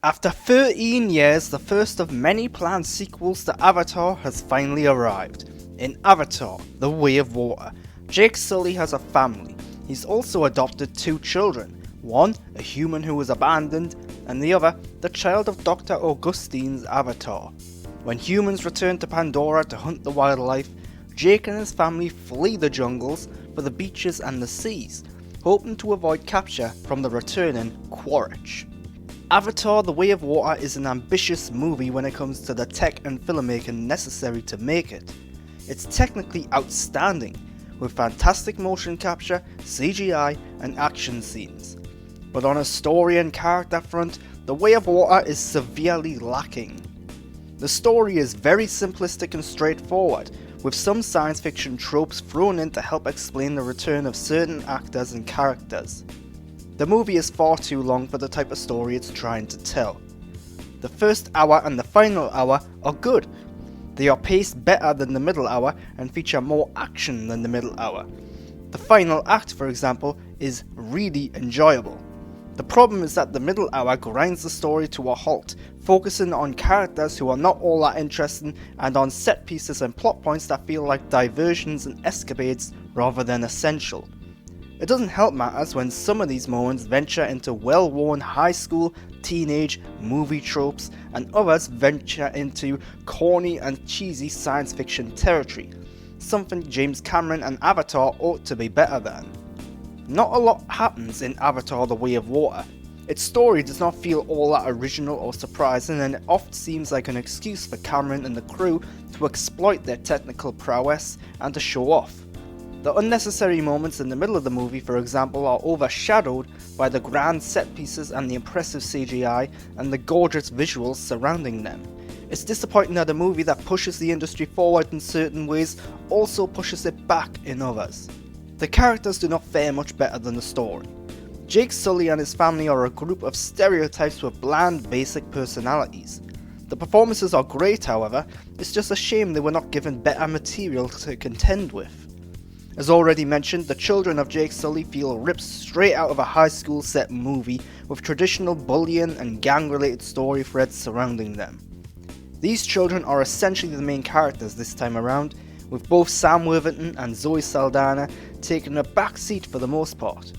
After 13 years, the first of many planned sequels to Avatar has finally arrived. In Avatar: The Way of Water, Jake Sully has a family. He's also adopted two children, one a human who was abandoned, and the other the child of Dr. Augustine's avatar. When humans return to Pandora to hunt the wildlife, Jake and his family flee the jungles for the beaches and the seas, hoping to avoid capture from the returning Quaritch. Avatar: The Way of Water is an ambitious movie when it comes to the tech and filmmaking necessary to make it. It's technically outstanding, with fantastic motion capture, CGI and action scenes. But on a story and character front, The Way of Water is severely lacking. The story is very simplistic and straightforward, with some science fiction tropes thrown in to help explain the return of certain actors and characters. The movie is far too long for the type of story it's trying to tell. The first hour and the final hour are good. They are paced better than the middle hour and feature more action than the middle hour. The final act, for example, is really enjoyable. The problem is that the middle hour grinds the story to a halt, focusing on characters who are not all that interesting and on set pieces and plot points that feel like diversions and escapades rather than essential. It doesn't help matters when some of these moments venture into well-worn high school, teenage movie tropes, and others venture into corny and cheesy science fiction territory, something James Cameron and Avatar ought to be better than. Not a lot happens in Avatar: The Way of Water. Its story does not feel all that original or surprising, and it often seems like an excuse for Cameron and the crew to exploit their technical prowess and to show off. The unnecessary moments in the middle of the movie, for example, are overshadowed by the grand set pieces and the impressive CGI and the gorgeous visuals surrounding them. It's disappointing that a movie that pushes the industry forward in certain ways also pushes it back in others. The characters do not fare much better than the story. Jake Sully and his family are a group of stereotypes with bland, basic personalities. The performances are great, however. It's just a shame they were not given better material to contend with. As already mentioned, the children of Jake Sully feel ripped straight out of a high school set movie with traditional bullying and gang related story threads surrounding them. These children are essentially the main characters this time around, with both Sam Worthington and Zoe Saldana taking a back seat for the most part.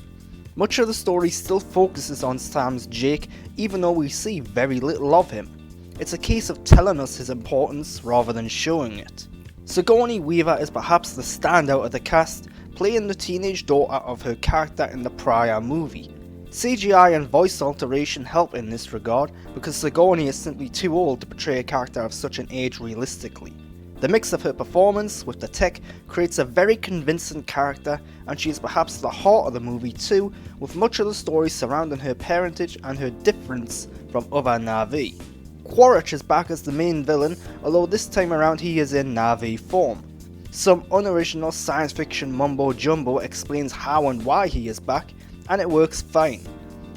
Much of the story still focuses on Sam's Jake, even though we see very little of him. It's a case of telling us his importance rather than showing it. Sigourney Weaver is perhaps the standout of the cast, playing the teenage daughter of her character in the prior movie. CGI and voice alteration help in this regard, because Sigourney is simply too old to portray a character of such an age realistically. The mix of her performance with the tech creates a very convincing character, and she is perhaps the heart of the movie too, with much of the story surrounding her parentage and her difference from other Na'vi. Quaritch is back as the main villain, although this time around he is in Na'vi form. Some unoriginal science fiction mumbo jumbo explains how and why he is back, and it works fine.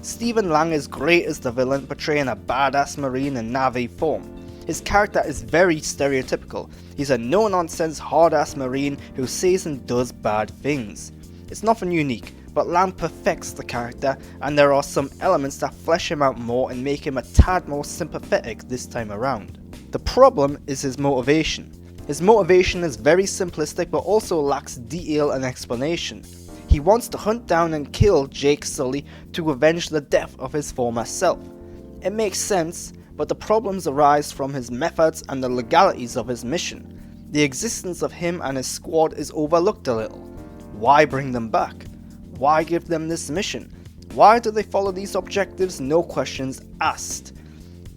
Stephen Lang is great as the villain, portraying a badass marine in Na'vi form. His character is very stereotypical. He's a no-nonsense hard-ass marine who says and does bad things. It's nothing unique, but Lang perfects the character, and there are some elements that flesh him out more and make him a tad more sympathetic this time around. The problem is his motivation. His motivation is very simplistic but also lacks detail and explanation. He wants to hunt down and kill Jake Sully to avenge the death of his former self. It makes sense, but the problems arise from his methods and the legalities of his mission. The existence of him and his squad is overlooked a little. Why bring them back? Why give them this mission? Why do they follow these objectives? No questions asked.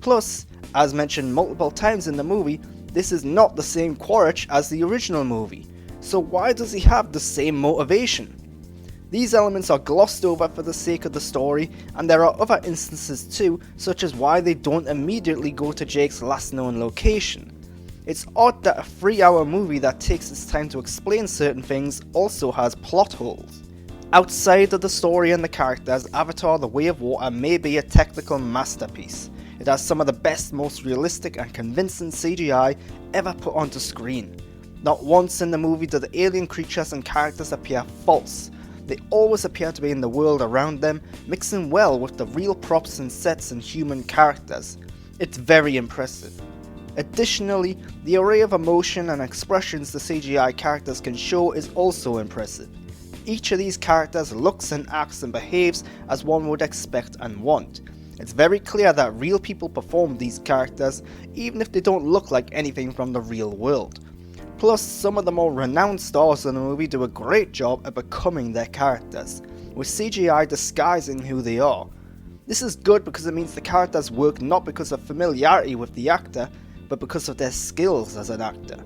Plus, as mentioned multiple times in the movie, this is not the same Quaritch as the original movie. So why does he have the same motivation? These elements are glossed over for the sake of the story, and there are other instances too, such as why they don't immediately go to Jake's last known location. It's odd that a 3-hour movie that takes its time to explain certain things also has plot holes. Outside of the story and the characters, Avatar: The Way of Water may be a technical masterpiece. It has some of the best, most realistic and convincing CGI ever put onto screen. Not once in the movie do the alien creatures and characters appear false. They always appear to be in the world around them, mixing well with the real props and sets and human characters. It's very impressive. Additionally, the array of emotion and expressions the CGI characters can show is also impressive. Each of these characters looks and acts and behaves as one would expect and want. It's very clear that real people perform these characters, even if they don't look like anything from the real world. Plus, some of the more renowned stars in the movie do a great job at becoming their characters, with CGI disguising who they are. This is good because it means the characters work not because of familiarity with the actor, but because of their skills as an actor.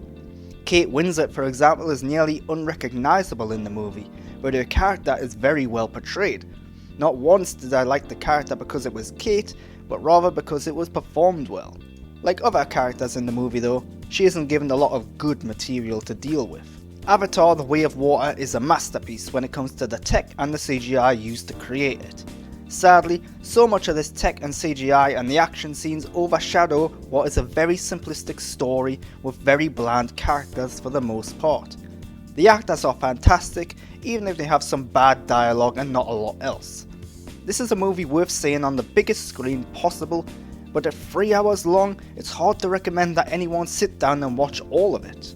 Kate Winslet, for example, is nearly unrecognisable in the movie, but her character is very well portrayed. Not once did I like the character because it was Kate, but rather because it was performed well. Like other characters in the movie though, she isn't given a lot of good material to deal with. Avatar: The Way of Water is a masterpiece when it comes to the tech and the CGI used to create it. Sadly, so much of this tech and CGI and the action scenes overshadow what is a very simplistic story with very bland characters for the most part. The actors are fantastic, even if they have some bad dialogue and not a lot else. This is a movie worth seeing on the biggest screen possible, but at 3 hours long, it's hard to recommend that anyone sit down and watch all of it.